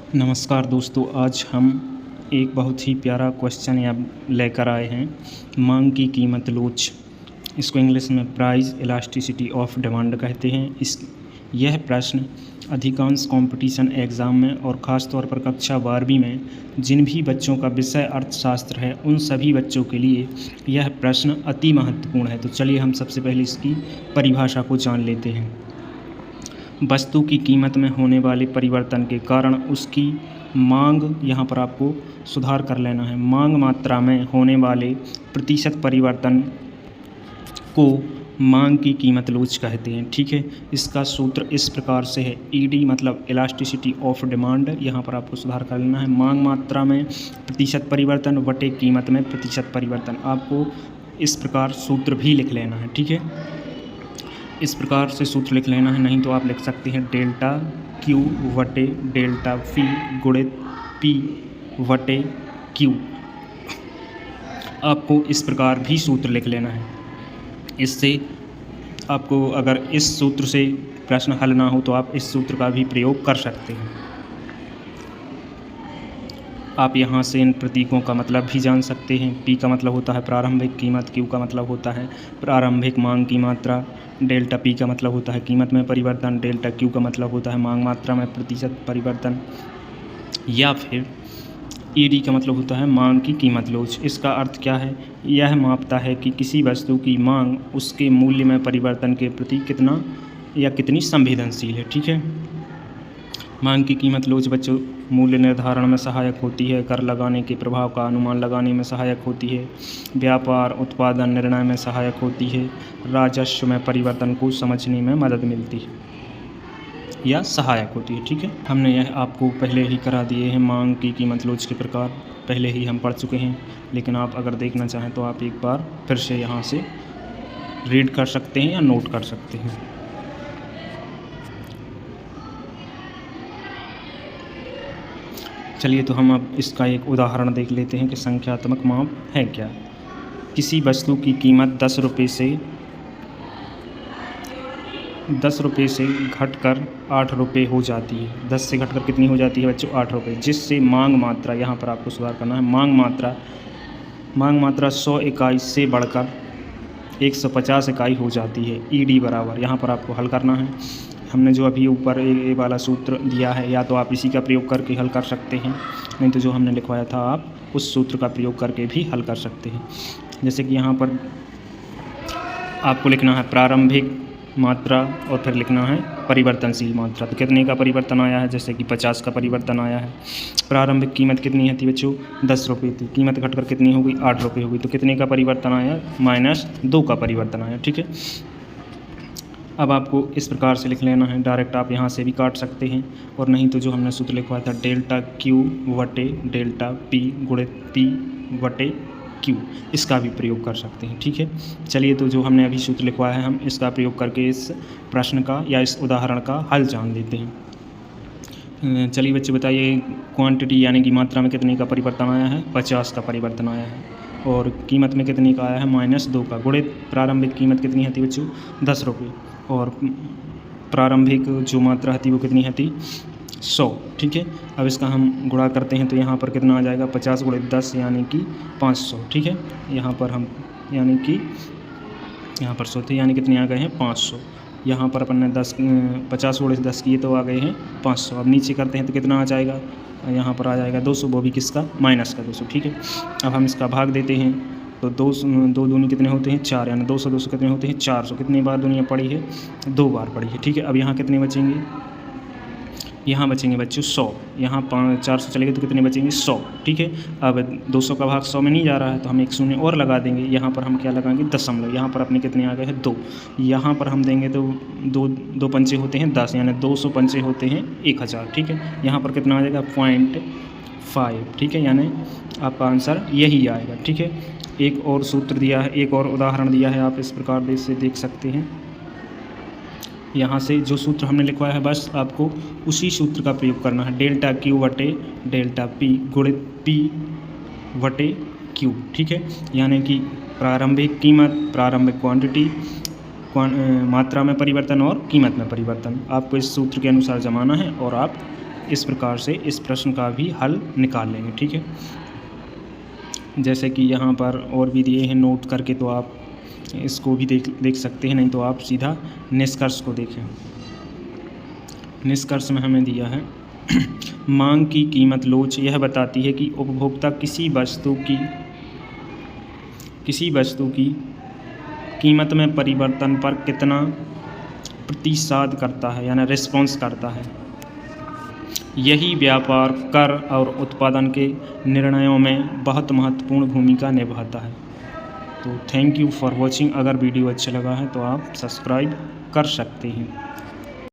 नमस्कार दोस्तों, आज हम एक बहुत ही प्यारा क्वेश्चन यहाँ लेकर आए हैं। मांग की कीमत लोच, इसको इंग्लिश में प्राइस इलास्टिसिटी ऑफ डिमांड कहते हैं। यह प्रश्न अधिकांश कंपटीशन एग्ज़ाम में और ख़ास तौर पर कक्षा 12वीं में जिन भी बच्चों का विषय अर्थशास्त्र है उन सभी बच्चों के लिए यह प्रश्न अति महत्वपूर्ण है। तो चलिए हम सबसे पहले इसकी परिभाषा को जान लेते हैं। वस्तु की कीमत में होने वाले परिवर्तन के कारण उसकी मांग, यहाँ पर आपको सुधार कर लेना है, मांग मात्रा में होने वाले प्रतिशत परिवर्तन को मांग की कीमत लोच कहते हैं। ठीक है, इसका सूत्र इस प्रकार से है, ईडी मतलब इलास्टिसिटी ऑफ डिमांड, यहाँ पर आपको सुधार कर लेना है, मांग मात्रा में प्रतिशत परिवर्तन बटे कीमत में प्रतिशत परिवर्तन। आपको इस प्रकार सूत्र भी लिख लेना है। ठीक है, इस प्रकार से सूत्र लिख लेना है, नहीं तो आप लिख सकते हैं डेल्टा क्यू वटे डेल्टा पी गुणित पी वटे क्यू। आपको इस प्रकार भी सूत्र लिख लेना है। इससे आपको अगर इस सूत्र से प्रश्न हल ना हो तो आप इस सूत्र का भी प्रयोग कर सकते हैं। आप यहाँ से इन प्रतीकों का मतलब भी जान सकते हैं। पी का मतलब होता है प्रारंभिक कीमत, क्यू का मतलब होता है प्रारंभिक मांग की मात्रा, डेल्टा पी का मतलब होता है कीमत में परिवर्तन, डेल्टा क्यू का मतलब होता है मांग मात्रा में प्रतिशत परिवर्तन, या फिर ईडी का मतलब होता है मांग की कीमत लोच। इसका अर्थ क्या है? यह मापता है कि किसी वस्तु की मांग उसके मूल्य में परिवर्तन के प्रति कितना या कितनी संवेदनशील है। ठीक है, मांग की कीमत लोच बच्चों मूल्य निर्धारण में सहायक होती है, कर लगाने के प्रभाव का अनुमान लगाने में सहायक होती है, व्यापार उत्पादन निर्णय में सहायक होती है, राजस्व में परिवर्तन को समझने में मदद मिलती है या सहायक होती है। ठीक है, हमने यह आपको पहले ही करा दिए हैं। मांग की कीमत लोच के प्रकार पहले ही हम पढ़ चुके हैं, लेकिन आप अगर देखना चाहें तो आप एक बार फिर से यहाँ से रीड कर सकते हैं या नोट कर सकते हैं। चलिए तो हम अब इसका एक उदाहरण देख लेते हैं कि संख्यात्मक माप है क्या। किसी वस्तु की कीमत 10 रुपये से घटकर 8 रुपये हो जाती है। 10 से घटकर कितनी हो जाती है बच्चों? 8 रुपये, जिससे मांग मात्रा, यहाँ पर आपको सुधार करना है, मांग मात्रा 100 इकाई से बढ़कर 150 इकाई हो जाती है। ईडी बराबर, यहाँ पर आपको हल करना है। हमने जो अभी ऊपर ये वाला सूत्र दिया है, या तो आप इसी का प्रयोग करके हल कर सकते हैं, नहीं तो जो हमने लिखवाया था आप उस सूत्र का प्रयोग करके भी हल कर सकते हैं। जैसे कि यहाँ पर आपको लिखना है प्रारंभिक मात्रा और फिर लिखना है परिवर्तनशील मात्रा। तो कितने का परिवर्तन आया है? जैसे कि 50 का परिवर्तन आया है। प्रारंभिक कीमत कितनी थी बच्चों? 10 रुपये थी। कीमत घटकर कितनी हो गई? 8 रुपये हो गई। तो कितने का परिवर्तन आया? -2 का परिवर्तन आया। ठीक है, अब आपको इस प्रकार से लिख लेना है। डायरेक्ट आप यहाँ से भी काट सकते हैं, और नहीं तो जो हमने सूत्र लिखवाया था डेल्टा क्यू वटे डेल्टा पी गुणित पी वटे क्यू, इसका भी प्रयोग कर सकते हैं। ठीक है, चलिए तो जो हमने अभी सूत्र लिखवाया है हम इसका प्रयोग करके इस प्रश्न का या इस उदाहरण का हल जान लेते हैं। चलिए बच्चे बताइए, क्वांटिटी यानी कि मात्रा में कितने का परिवर्तन आया है? 50 का परिवर्तन आया है। और कीमत में कितने का आया है? -2 का। गुणित प्रारंभिक कीमत कितनी थी बच्चों? 10 रुपये, और प्रारंभिक जो मात्रा थी वो कितनी थी? 100। ठीक है, अब इसका हम गुणा करते हैं तो यहाँ पर कितना आ जाएगा? 50 × 10 यानी कि 500। ठीक है, यहाँ पर हम यानी कि यहाँ पर 100 थे, यानी कितने आ गए हैं? 500। यहाँ पर अपन ने 50 × 10 किए तो आ गए हैं 500। अब नीचे करते हैं तो कितना आ जाएगा? यहाँ पर आ जाएगा 200, वो भी किसका? माइनस का 200। ठीक है, अब हम इसका भाग देते हैं तो 2 दूनी कितने होते हैं? 4, यानी 200 कितने होते हैं? 400। कितनी बार दुनिया पड़ी है? 2 बार पड़ी है। ठीक है, अब यहाँ कितने बचेंगे? यहाँ बचेंगे बच्चों 100। यहाँ 400 चलेंगे तो कितने बचेंगे? 100। ठीक है, अब 200 का भाग 100 में नहीं जा रहा है तो हम एक शून्य और लगा देंगे। यहाँ पर हम क्या लगाएंगे? दशमलव। यहाँ पर अपने कितने आ गए हैं? 2। यहाँ पर हम देंगे तो 2 पंचे होते हैं 10, यानी 200 पंचे होते हैं 1000। ठीक है, यहाँ पर कितना आ जाएगा? 0.5। ठीक है, यानी आपका आंसर यही आएगा। ठीक है, एक और सूत्र दिया है, एक और उदाहरण दिया है, आप इस प्रकार से देख सकते हैं। यहाँ से जो सूत्र हमने लिखवाया है बस आपको उसी सूत्र का प्रयोग करना है, डेल्टा क्यू वटे डेल्टा पी गुणित पी वटे क्यू। ठीक है, यानी कि प्रारंभिक कीमत, प्रारंभिक क्वांटिटी, मात्रा में परिवर्तन और कीमत में परिवर्तन आपको इस सूत्र के अनुसार जमाना है और आप इस प्रकार से इस प्रश्न का भी हल निकाल लेंगे। ठीक है, जैसे कि यहाँ पर और भी दिए हैं नोट करके, तो आप इसको भी देख सकते हैं, नहीं तो आप सीधा निष्कर्ष को देखें। निष्कर्ष में हमें दिया है मांग की कीमत लोच यह बताती है कि उपभोक्ता किसी वस्तु की कीमत में परिवर्तन पर कितना प्रतिसाद करता है, यानी रिस्पॉन्स करता है। यही व्यापार, कर और उत्पादन के निर्णयों में बहुत महत्वपूर्ण भूमिका निभाता है। तो थैंक यू फॉर वॉचिंग। अगर वीडियो अच्छा लगा है तो आप सब्सक्राइब कर सकते हैं।